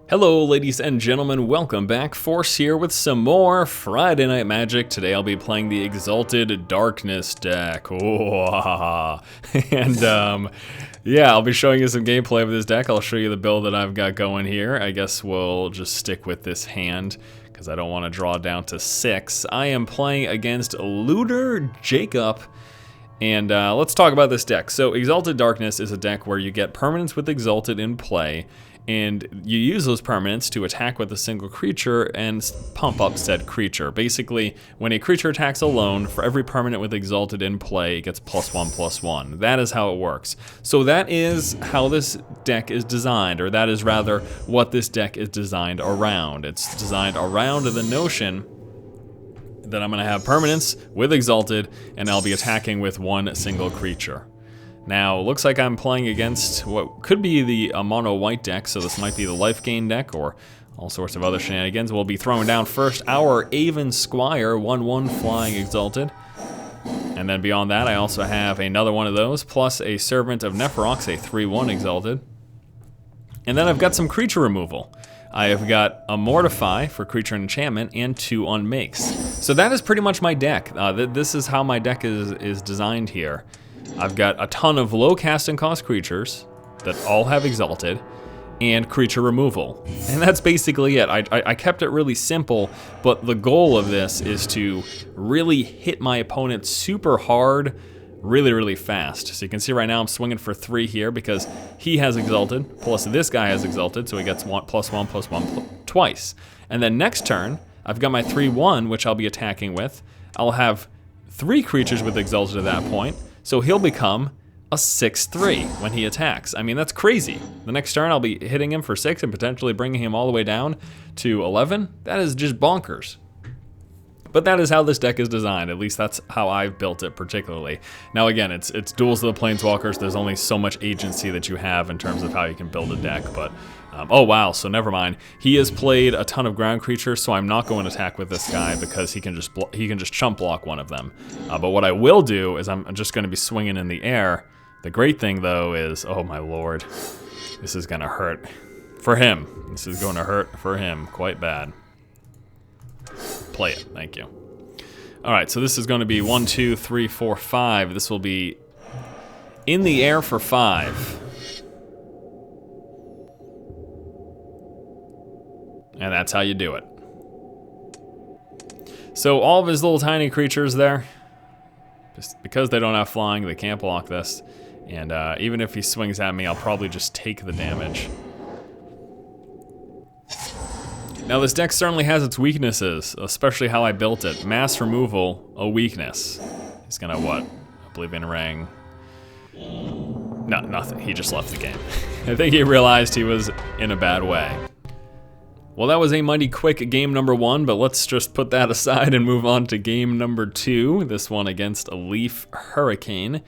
Hello ladies and gentlemen, welcome back. Force here with some more Friday Night Magic. Today I'll be playing the Exalted Darkness deck. And yeah, I'll be showing you some gameplay of this deck. I'll show you the build that I've got going here. I guess we'll just stick with this hand because I don't want to draw down to 6. I am playing against Looter Jacob. And let's talk about this deck. So Exalted Darkness is a deck where you get permanents with Exalted in play, and you use those permanents to attack with a single creature and pump up said creature. Basically, when a creature attacks alone, for every permanent with Exalted in play, it gets +1/+1. That is how it works. So that is how this deck is designed, or that is rather what this deck is designed around. It's designed around the notion that I'm going to have permanents with Exalted, and I'll be attacking with one single creature. Now, it looks like I'm playing against what could be a mono white deck, so this might be the life gain deck or all sorts of other shenanigans. We'll be throwing down first our Aven Squire, 1/1 flying Exalted. And then beyond that, I also have another one of those, plus a Servant of Nephrox, a 3/1 Exalted. And then I've got some creature removal. I have got a Mortify for creature enchantment and 2 unmakes. So that is pretty much my deck. This is how my deck is designed here. I've got a ton of low casting cost creatures that all have Exalted and creature removal. And that's basically it. I kept it really simple, but the goal of this is to really hit my opponent super hard, really fast. So you can see right now I'm swinging for 3 here because he has Exalted, plus this guy has Exalted, so he gets +1/+1 twice. And then next turn, I've got my 3/1, which I'll be attacking with. I'll have 3 creatures with Exalted at that point, so he'll become a 6/3 when he attacks. I mean, that's crazy. The next turn I'll be hitting him for 6 and potentially bringing him all the way down to 11. That is just bonkers. But that is how this deck is designed. At least that's how I've built it particularly. Now again, it's Duels of the Planeswalkers. There's only so much agency that you have in terms of how you can build a deck. But oh wow, so never mind. He has played a ton of ground creatures, so I'm not going to attack with this guy because he can just chump block one of them. But what I will do is I'm just going to be swinging in the air. The great thing though is, oh my lord, this is going to hurt for him. This is going to hurt for him quite bad. Play it, thank you. All right, so this is going to be 1, 2, 3, 4, 5. This will be in the air for 5. And that's how you do it. So all of his little tiny creatures there, just because they don't have flying, they can't block this. And even if he swings at me, I'll probably just take the damage. Now this deck certainly has its weaknesses, especially how I built it. Mass removal, a weakness. He's gonna what? Oblivion Ring. No, nothing. He just left the game. I think he realized he was in a bad way. Well, that was a mighty quick game number 1, but let's just put that aside and move on to game number 2. This one against a Leaf Hurricane.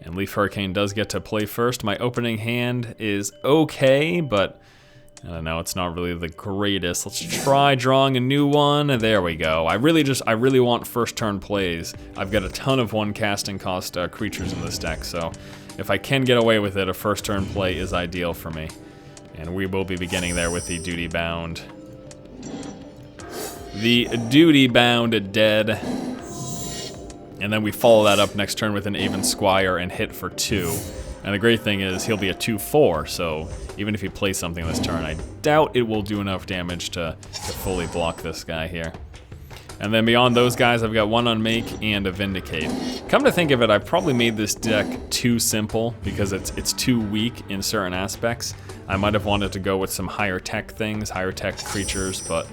And Leaf Hurricane does get to play first. My opening hand is okay, but I don't know, it's not really the greatest. Let's try drawing a new one. There we go. I really want first turn plays. I've got a ton of 1 casting cost creatures in this deck, so if I can get away with it, a first turn play is ideal for me. And we will be beginning there with the Duty Bound. The Duty Bound dead. And then we follow that up next turn with an Aven Squire and hit for 2. And the great thing is he'll be a 2/4, so even if he plays something this turn, I doubt it will do enough damage to fully block this guy here. And then beyond those guys, I've got 1 Unmake and a Vindicate. Come to think of it, I've probably made this deck too simple because it's too weak in certain aspects. I might have wanted to go with some higher tech things, higher tech creatures, but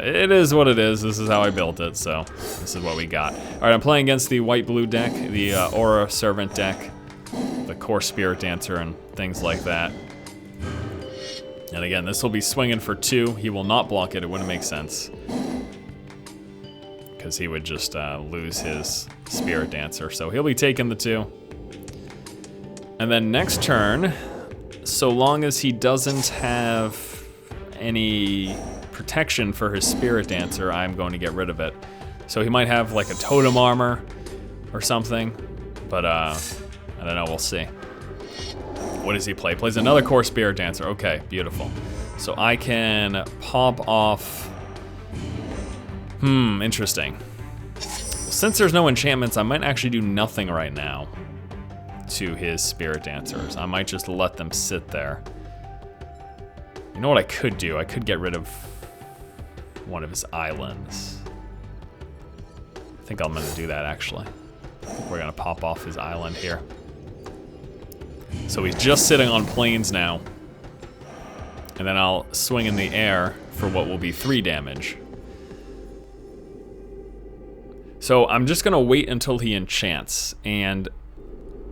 it is what it is. This is how I built it, so this is what we got. All right, I'm playing against the white-blue deck, the Aura Servant deck, the core Spirit Dancer and things like that. And again, this will be swinging for 2. He will not block it. It wouldn't make sense because he would just lose his Spirit Dancer. So he'll be taking the 2. And then next turn, so long as he doesn't have any protection for his Spirit Dancer, I'm going to get rid of it. So he might have like a Totem Armor or something, but I don't know, we'll see. What does he play? Plays another core Spirit Dancer. Okay, beautiful. So I can pop off... interesting. Since there's no enchantments, I might actually do nothing right now to his Spirit Dancers. I might just let them sit there. You know what I could do? I could get rid of one of his islands. I think I'm gonna do that actually. I think we're gonna pop off his island here. So he's just sitting on plains now. And then I'll swing in the air for what will be 3 damage. So I'm just gonna wait until he enchants, and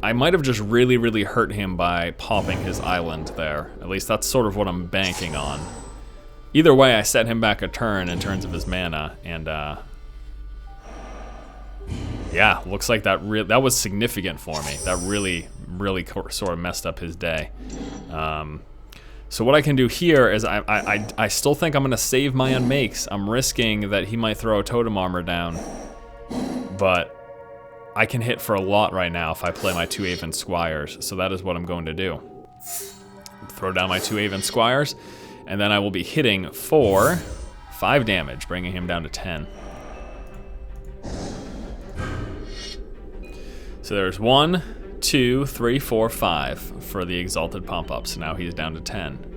I might have just really, really hurt him by popping his island there. At least that's sort of what I'm banking on. Either way, I set him back a turn in terms of his mana, and yeah, looks like that was significant for me. That really sort of messed up his day. So what I can do here is I still think I'm gonna save my unmakes. I'm risking that he might throw a totem armor down, but I can hit for a lot right now if I play my 2 Aven Squires, so that is what I'm going to do. Throw down my 2 Aven Squires, and then I will be hitting for 5 damage, bringing him down to 10. So there's 1, 2, 3, 4, 5 for the Exalted Pump-Up, so now he's down to 10.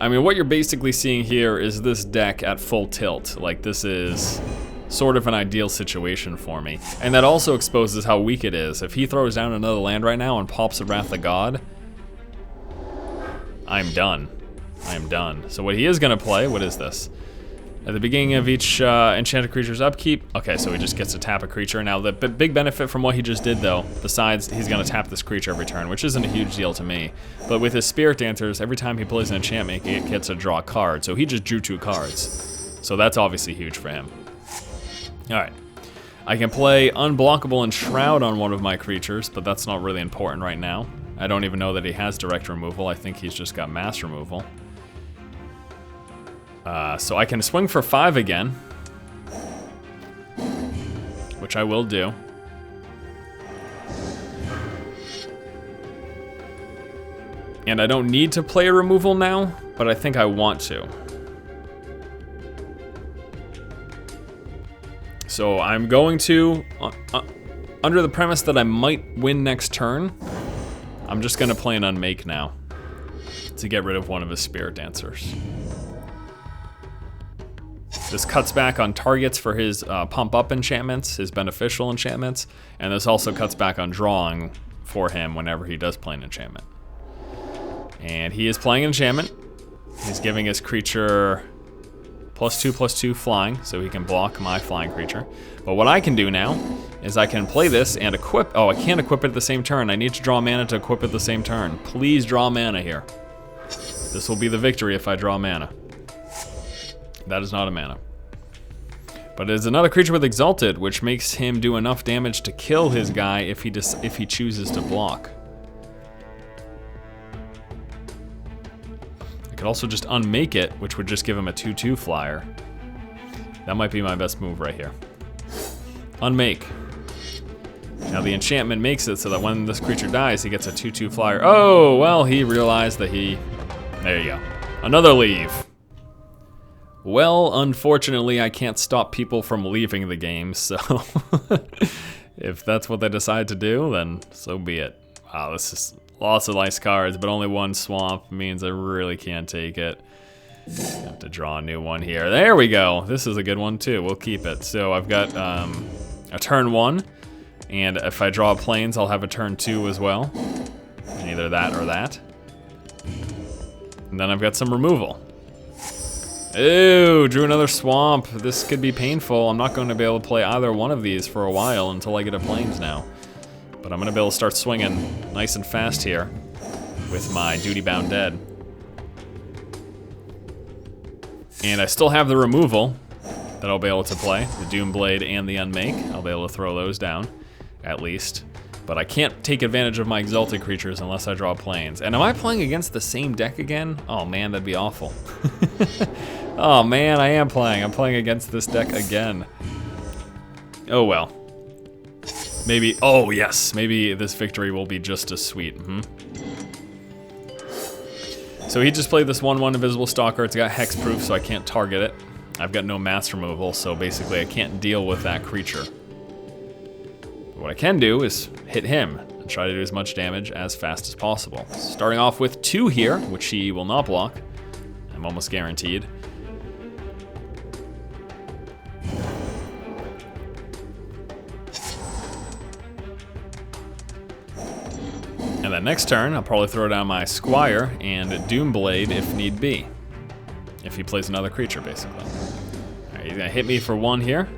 I mean, what you're basically seeing here is this deck at full tilt. Like, this is sort of an ideal situation for me. And that also exposes how weak it is. If he throws down another land right now and pops a Wrath of God, I'm done. I am done. So what he is gonna play, what is this? At the beginning of each enchanted creature's upkeep. Okay, so he just gets to tap a creature. Now, the big benefit from what he just did, though, besides he's going to tap this creature every turn, which isn't a huge deal to me, but with his Spirit Dancers, every time he plays an enchantment, he gets to draw a card. So he just drew 2 cards. So that's obviously huge for him. All right. I can play Unblockable and Shroud on one of my creatures, but that's not really important right now. I don't even know that he has direct removal. I think he's just got mass removal. So I can swing for 5 again, which I will do. And I don't need to play a removal now, but I think I want to. So I'm going to, under the premise that I might win next turn, I'm just gonna play an Unmake now to get rid of one of his Spirit Dancers. This cuts back on targets for his pump-up enchantments, his beneficial enchantments, and this also cuts back on drawing for him whenever he does play an enchantment. And he is playing an enchantment. He's giving his creature +2/+2 flying, so he can block my flying creature. But what I can do now is I can play this and equip. Oh, I can't equip it at the same turn. I need to draw mana to equip it the same turn. Please draw mana here. This will be the victory if I draw mana. That is not a mana. But it is another creature with Exalted, which makes him do enough damage to kill his guy if he chooses to block. I could also just unmake it, which would just give him a 2/2 flyer. That might be my best move right here. Unmake. Now the enchantment makes it so that when this creature dies, he gets a 2/2 flyer. Oh, well, he realized that he... There you go. Another leave. Well, unfortunately, I can't stop people from leaving the game, so if that's what they decide to do, then so be it. Wow, this is lots of nice cards, but only 1 swamp means I really can't take it. I have to draw a new one here. There we go. This is a good one, too. We'll keep it. So I've got a turn 1, and if I draw planes, I'll have a turn 2 as well. And either that or that. And then I've got some removal. Ooh, drew another swamp. This could be painful. I'm not going to be able to play either one of these for a while until I get a plains now. But I'm going to be able to start swinging nice and fast here with my Duty Bound Dead. And I still have the removal that I'll be able to play. The Doomblade and the Unmake. I'll be able to throw those down, at least. But I can't take advantage of my Exalted creatures unless I draw plains. And am I playing against the same deck again? Oh man, that'd be awful. Oh man, I am playing. I'm playing against this deck again. Oh well. Maybe, oh yes, maybe this victory will be just as sweet. So he just played this 1/1 Invisible Stalker. It's got hexproof, so I can't target it. I've got no mass removal, so basically I can't deal with that creature. But what I can do is hit him and try to do as much damage as fast as possible. Starting off with 2 here, which he will not block. I'm almost guaranteed. And then next turn, I'll probably throw down my Squire and Doomblade if need be. If he plays another creature, basically. Alright, he's gonna hit me for 1 here.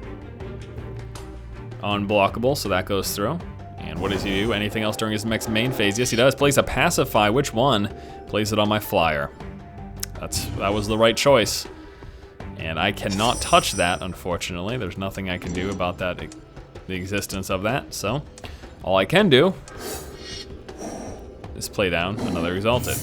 Unblockable, so that goes through. And what does he do? Anything else during his next main phase? Yes, he does. Place a Pacify. Which one? Place it on my flyer. That was the right choice. And I cannot touch that, unfortunately. There's nothing I can do about that, the existence of that. So, all I can do is play down another Exalted.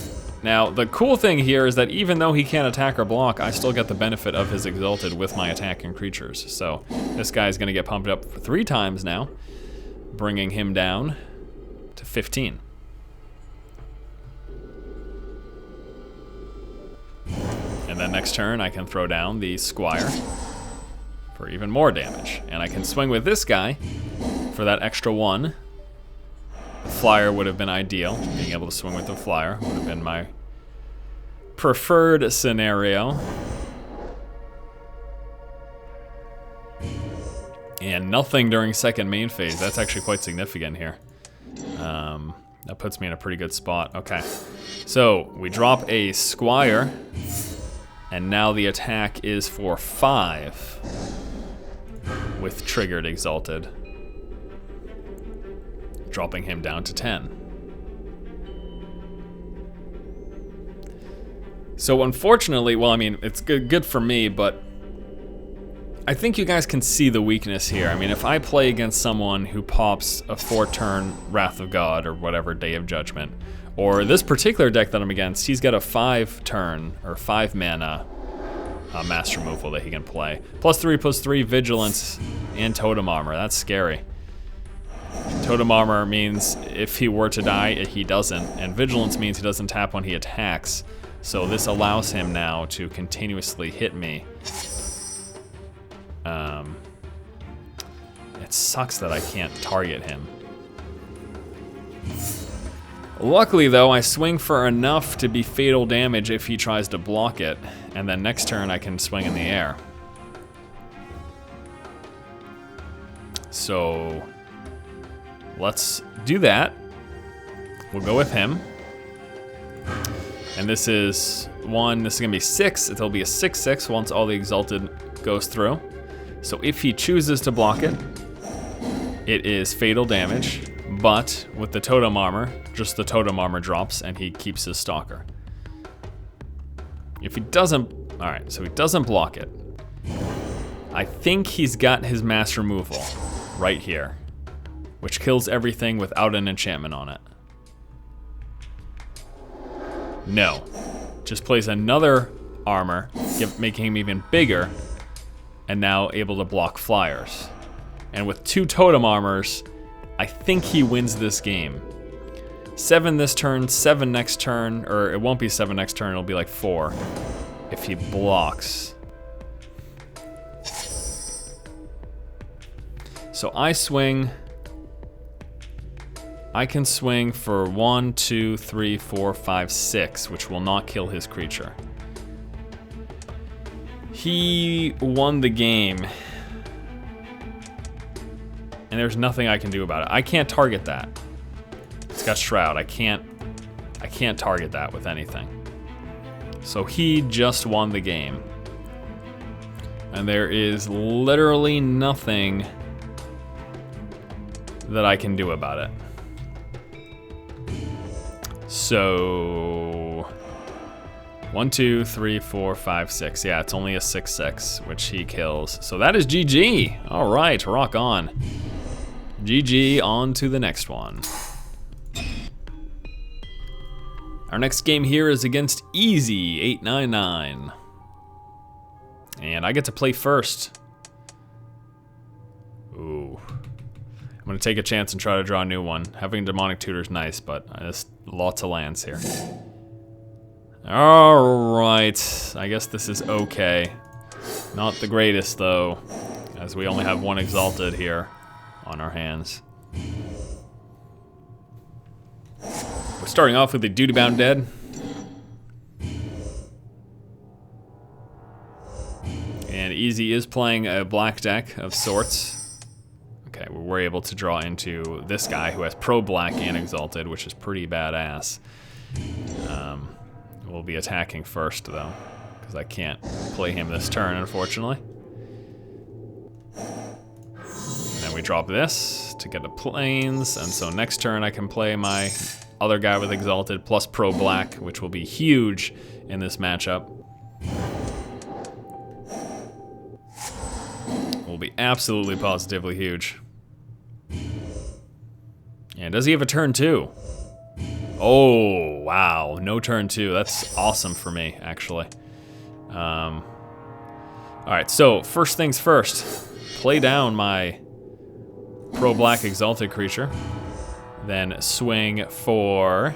Now, the cool thing here is that even though he can't attack or block, I still get the benefit of his Exalted with my attacking creatures. So this guy's gonna get pumped up 3 times now, bringing him down to 15. And then next turn, I can throw down the Squire for even more damage. And I can swing with this guy for that extra 1. Flyer would have been ideal. Being able to swing with the flyer would have been my preferred scenario. And nothing during second main phase. That's actually quite significant here. That puts me in a pretty good spot. Okay, so we drop a Squire, and now the attack is for 5 with triggered Exalted, dropping him down to 10. So unfortunately, well, I mean, it's good for me, but I think you guys can see the weakness here. I mean, if I play against someone who pops a 4-turn Wrath of God or whatever, Day of Judgment, or this particular deck that I'm against, he's got a 5-turn or 5 mana mass removal that he can play. +3/+3 Vigilance and Totem Armor. That's scary. Totem Armor means if he were to die, he doesn't, and Vigilance means he doesn't tap when he attacks. So this allows him now to continuously hit me. It sucks that I can't target him. Luckily though, I swing for enough to be fatal damage if he tries to block it, and then next turn I can swing in the air. So let's do that. We'll go with him. And this is this is gonna be 6. It'll be a 6/6 once all the Exalted goes through. So if he chooses to block it, it is fatal damage, but with the Totem Armor, just the Totem Armor drops and he keeps his Stalker. If he doesn't, all right, so he doesn't block it. I think he's got his mass removal right here, which kills everything without an enchantment on it. No, just plays another armor, making him even bigger, and now able to block flyers. And with 2 Totem Armors, I think he wins this game. 7 this turn, 7 next turn, or it won't be 7 next turn, it'll be like 4 if he blocks. So I swing. I can swing for 1, 2, 3, 4, 5, 6, which will not kill his creature. He won the game. And there's nothing I can do about it. I can't target that. It's got Shroud. I can't target that with anything. So he just won the game. And there is literally nothing that I can do about it. So 1, 2, 3, 4, 5, 6. Yeah, it's only a 6/6, which he kills. So that is GG. All right, rock on. GG, on to the next one. Our next game here is against Easy 899. And I get to play first. Ooh. I'm gonna take a chance and try to draw a new one. Having Demonic Tutor is nice, but there's lots of lands here. Alright, I guess this is okay. Not the greatest though, as we only have one Exalted here on our hands. We're starting off with the Duty-Bound Dead. And Easy is playing a black deck of sorts. Okay, we're able to draw into this guy who has pro-black and Exalted, which is pretty badass. We'll be attacking first though, because I can't play him this turn, unfortunately. And then we drop this to get the planes, and so next turn I can play my other guy with Exalted plus pro-black, which will be huge in this matchup. Will be absolutely positively huge. And does he have a turn 2? Oh, wow. No turn 2. That's awesome for me, actually. Alright, so first things first. Play down my pro-black Exalted creature. Then swing for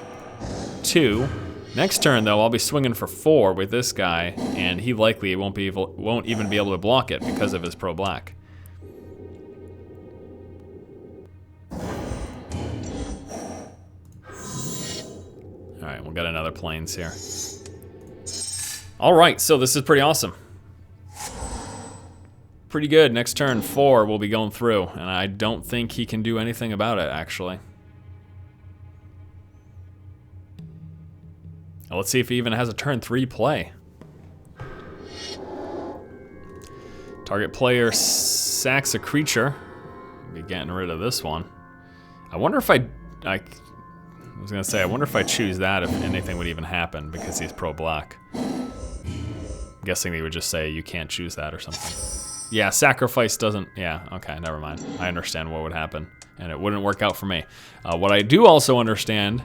2. Next turn, though, I'll be swinging for 4 with this guy, and he likely won't even be able to block it because of his pro-black. Alright, we'll get another planes here. Alright, so this is pretty awesome. Pretty good. Next turn, 4 will be going through, and I don't think he can do anything about it, actually. Now, let's see if he even has a turn 3 play. Target player sacks a creature. I'll be getting rid of this one. I wonder if I was gonna say, I wonder if I choose that, if anything would even happen, because he's pro-black. I'm guessing they would just say, you can't choose that or something. Yeah, sacrifice doesn't, yeah, okay, never mind. I understand what would happen, and it wouldn't work out for me. What I do also understand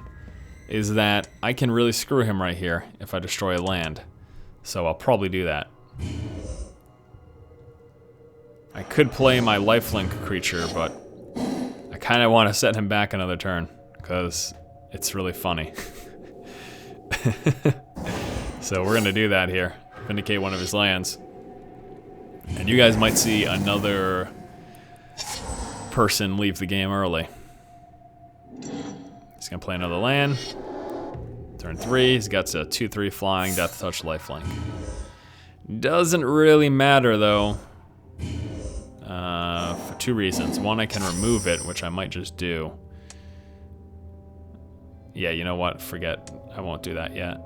is that I can really screw him right here if I destroy a land. So I'll probably do that. I could play my lifelink creature, but I kind of want to set him back another turn, because it's really funny. So we're gonna do that here. Vindicate one of his lands. And you guys might see another person leave the game early. He's gonna play another land. Turn 3, he's got a 2/3 flying, Death Touch, lifelink. Doesn't really matter though, for 2 reasons. One, I can remove it, which I might just do. Yeah, you know what? Forget. I won't do that yet.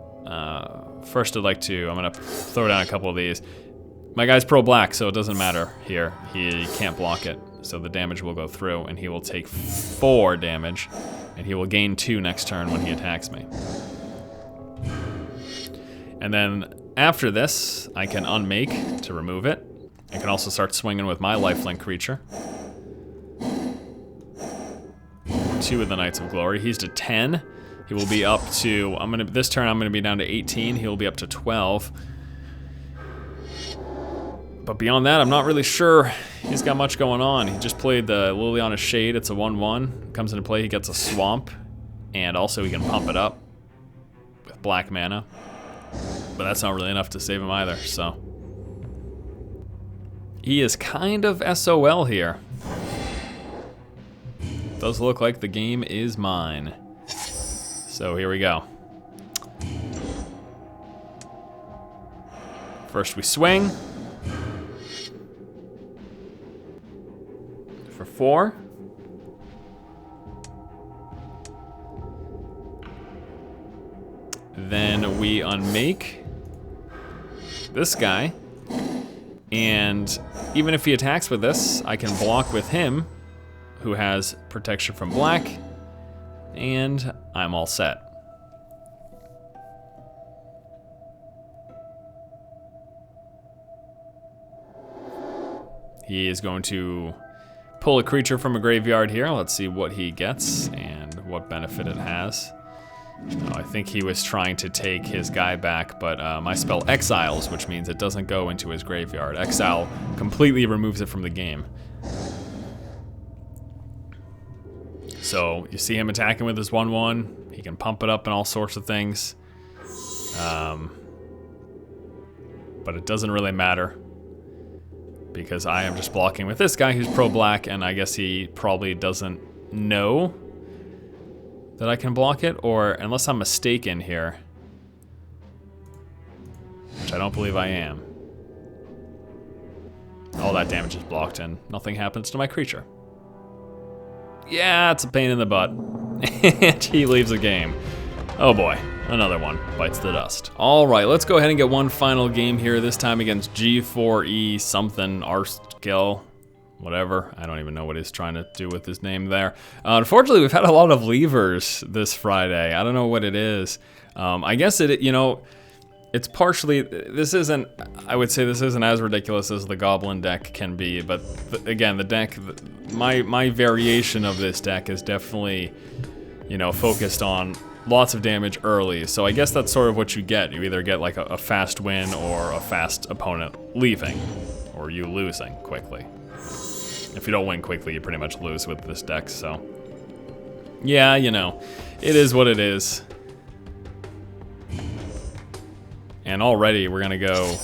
First, I'm gonna throw down a couple of these. My guy's pro-black, so it doesn't matter here. He can't block it, so the damage will go through, and he will take 4 damage, and he will gain 2 next turn when he attacks me. And then after this, I can unmake to remove it. I can also start swinging with my lifelink creature. 2 of the Knights of Glory. He's to 10. He will be up to, this turn I'm gonna be down to 18. He will be up to 12. But beyond that, I'm not really sure he's got much going on. He just played the Liliana's Shade. It's a 1/1. Comes into play, he gets a swamp. And also he can pump it up with black mana. But that's not really enough to save him either, so. He is kind of SOL here. Does look like the game is mine. So here we go. First we swing. For 4. Then we unmake this guy. And even if he attacks with this, I can block with him, who has protection from black, and I'm all set. He is going to pull a creature from a graveyard here. Let's see what he gets and what benefit it has. I think he was trying to take his guy back, but my spell exiles, which means it doesn't go into his graveyard. Exile completely removes it from the game. So you see him attacking with his 1/1. He can pump it up and all sorts of things. But it doesn't really matter, because I am just blocking with this guy who's pro-black, and I guess he probably doesn't know that I can block it, or unless I'm mistaken here, which I don't believe I am. All that damage is blocked and nothing happens to my creature. Yeah, it's a pain in the butt. And he leaves the game. Oh boy, another one bites the dust. All right, let's go ahead and get one final game here, this time against G4E something, Arskill, whatever. I don't even know what he's trying to do with his name there. Unfortunately, we've had a lot of levers this Friday. I don't know what it is. I guess it's partially, this isn't, I would say this isn't as ridiculous as the Goblin deck can be, but again, the deck, my variation of this deck is definitely, focused on lots of damage early. So I guess that's sort of what you get. You either get like a fast win or a fast opponent leaving, or you losing quickly. If you don't win quickly, you pretty much lose with this deck, so. Yeah, it is what it is. And already we're gonna go,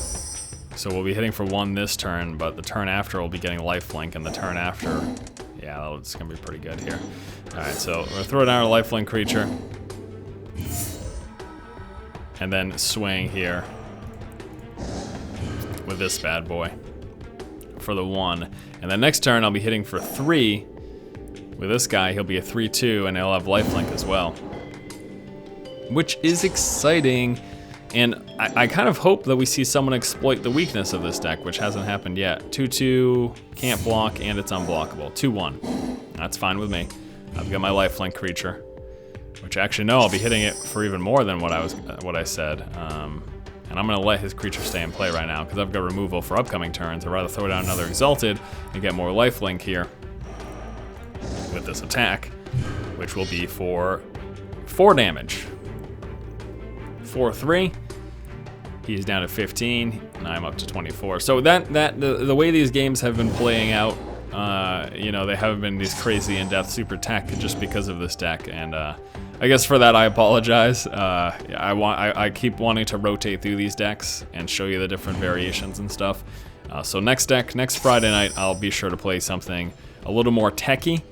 so we'll be hitting for 1 this turn, but the turn after we'll be getting lifelink, and the turn after, yeah, that's gonna be pretty good here. All right, so we're gonna throw down our lifelink creature, and then swing here with this bad boy for the 1. And then next turn I'll be hitting for 3 with this guy. He'll be a 3/2, and he'll have lifelink as well, which is exciting. And I kind of hope that we see someone exploit the weakness of this deck, which hasn't happened yet. 2/2, can't block, and it's unblockable. 2/1, that's fine with me. I've got my lifelink creature, which actually no, I'll be hitting it for even more than what I said. And I'm gonna let his creature stay in play right now, because I've got removal for upcoming turns. I'd rather throw down another Exalted and get more lifelink here with this attack, which will be for 4 damage. 4/3. He's down to 15, and I'm up to 24. So the way these games have been playing out, they haven't been these crazy in-depth super tech just because of this deck, and I guess for that I apologize. I keep wanting to rotate through these decks and show you the different variations and stuff. So next Friday night, I'll be sure to play something a little more techy,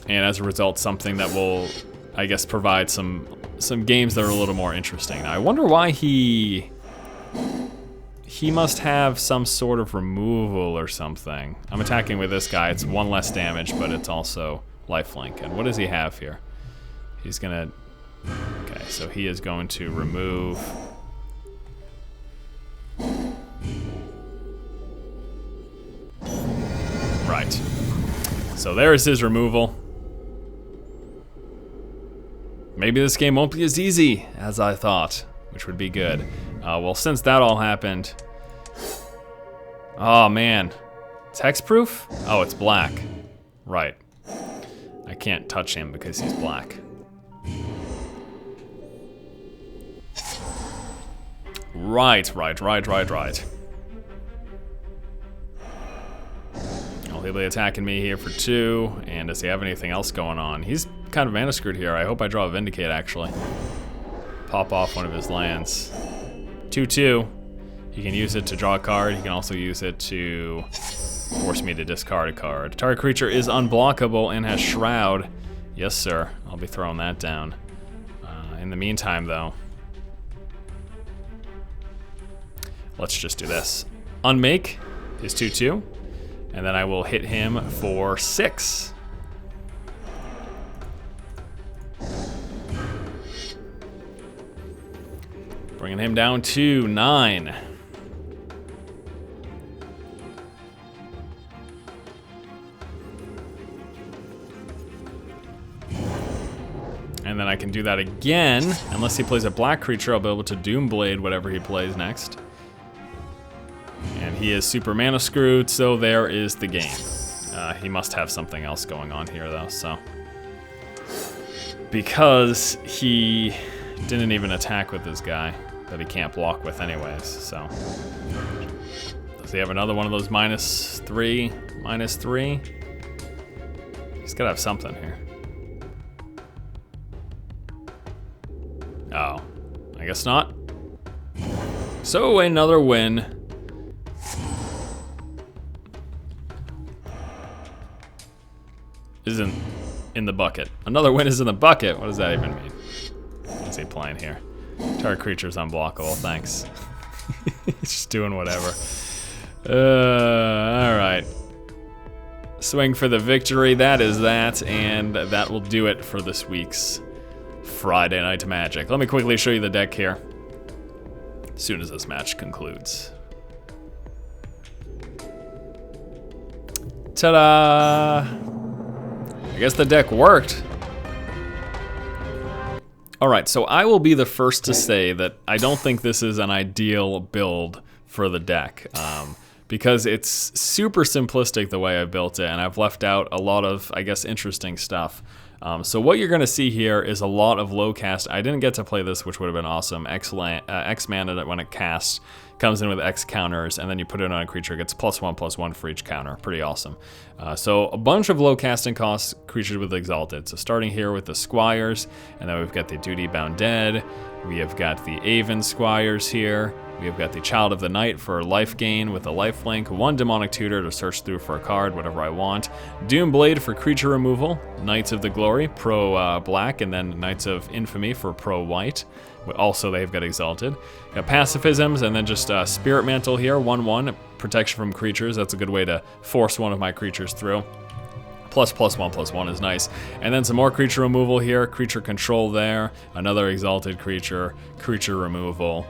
and as a result, something that will, I guess, provide some games that are a little more interesting. Now, I wonder why he must have some sort of removal or something. I'm attacking with this guy. It's 1 less damage, but it's also lifelink. And what does he have here? He's gonna, okay, so he is going to remove, right. So there's his removal. Maybe this game won't be as easy as I thought, which would be good. Well, since that all happened, oh man, it's hexproof? Oh, it's black, right. I can't touch him because he's black. Right. Oh, he'll be attacking me here for 2, and does he have anything else going on? He's kind of mana screwed here. I hope I draw a Vindicate, actually. Pop off one of his lands. 2/2. He can use it to draw a card. He can also use it to force me to discard a card. Target creature is unblockable and has Shroud. Yes, sir. I'll be throwing that down. In the meantime, though, let's just do this. Unmake is 2/2, and then I will hit him for 6. Bringing him down to 9. And then I can do that again. Unless he plays a black creature, I'll be able to Doomblade whatever he plays next. And he is super mana screwed, so there is the game. He must have something else going on here, though, so. Because he didn't even attack with this guy that he can't block with anyways, so. Does he have another one of those -3, -3? He's gotta have something here. Oh, I guess not. So another win. Isn't in the bucket. Another win is in the bucket. What does that even mean? What's he playing here? Target creature's unblockable, thanks. He's just doing whatever. Alright. Swing for the victory, that is that, and that will do it for this week's Friday Night Magic. Let me quickly show you the deck here as soon as this match concludes. Ta-da! I guess the deck worked. Alright, so I will be the first to say that I don't think this is an ideal build for the deck. Because it's super simplistic the way I built it, and I've left out a lot of, I guess, interesting stuff. So what you're going to see here is a lot of low cast. I didn't get to play this, which would have been awesome. X mana when it casts comes in with X counters, and then you put it on a creature, it gets +1/+1 for each counter. Pretty awesome. So a bunch of low casting costs creatures with Exalted. So starting here with the Squires, and then we've got the Duty Bound Dead. We have got the Aven Squires here. We have got the Child of the Night for life gain with a lifelink, 1 Demonic Tutor to search through for a card, whatever I want. Doomblade for creature removal, Knights of the Glory, pro black, and then Knights of Infamy for pro white. Also, they've got Exalted. Got Pacifisms, and then just Spirit Mantle here, 1/1, protection from creatures. That's a good way to force one of my creatures through. +1/+1 is nice. And then some more creature removal here, creature control there, another Exalted creature, creature removal,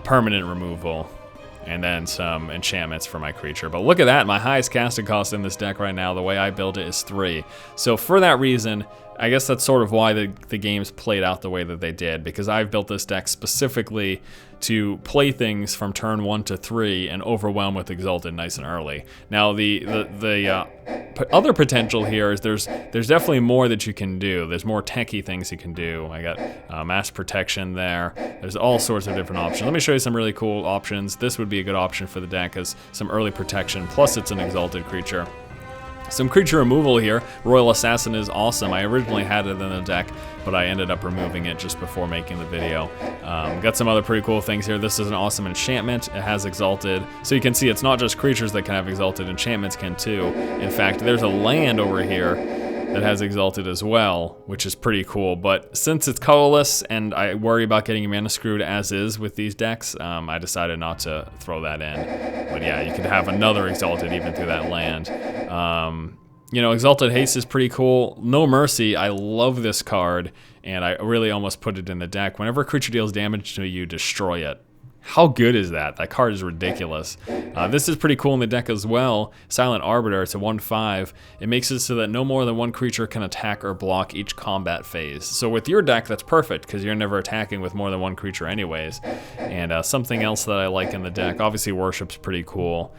permanent removal, and then some enchantments for my creature. But look at that, my highest casting cost in this deck right now, the way I build it, is 3. So for that reason, I guess that's sort of why the games played out the way that they did, because I've built this deck specifically to play things from turn 1 to 3 and overwhelm with Exalted nice and early. Now the other potential here is there's definitely more that you can do. There's more techie things you can do. I got mass protection there. There's all sorts of different options. Let me show you some really cool options. This would be a good option for the deck as some early protection, plus it's an Exalted creature. Some creature removal here. Royal Assassin is awesome. I originally had it in the deck, but I ended up removing it just before making the video. Got some other pretty cool things here. This is an awesome enchantment. It has Exalted. So you can see it's not just creatures that can have Exalted, enchantments can too. In fact, there's a land over here that has Exalted as well, which is pretty cool. But since it's colorless and I worry about getting mana screwed as is with these decks, I decided not to throw that in. But yeah, you could have another Exalted even through that land. You know, Exalted Haste is pretty cool. No Mercy, I love this card, and I really almost put it in the deck. Whenever a creature deals damage to you, destroy it. How good is that? That card is ridiculous. This is pretty cool in the deck as well. Silent Arbiter, it's a 1/5. It makes it so that no more than one creature can attack or block each combat phase. So with your deck, that's perfect, because you're never attacking with more than one creature anyways. And something else that I like in the deck, obviously Worship's pretty cool.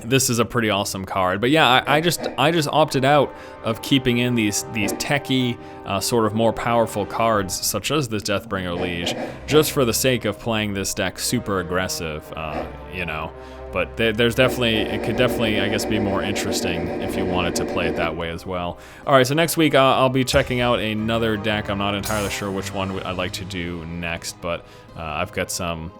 This is a pretty awesome card, but yeah, I just opted out of keeping in these techie, sort of more powerful cards, such as this Deathbringer Liege, just for the sake of playing this deck super aggressive, you know. But there's definitely, it could definitely, I guess, be more interesting if you wanted to play it that way as well. All right, so next week I'll be checking out another deck. I'm not entirely sure which one I'd like to do next, but I've got some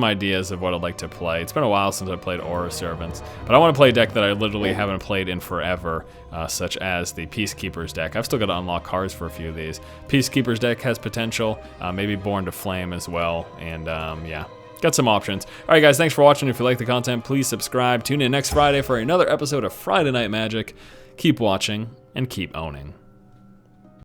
ideas of what I'd like to play. It's been a while since I played Aura Servants, but I want to play a deck that I literally haven't played in forever, such as the Peacekeepers deck. I've still got to unlock cards for a few of these. Peacekeepers deck has potential, maybe Born to Flame as well, and yeah. Got some options. All right, guys, thanks for watching. If you like the content, please subscribe. Tune in next Friday for another episode of Friday Night Magic. Keep watching and keep owning.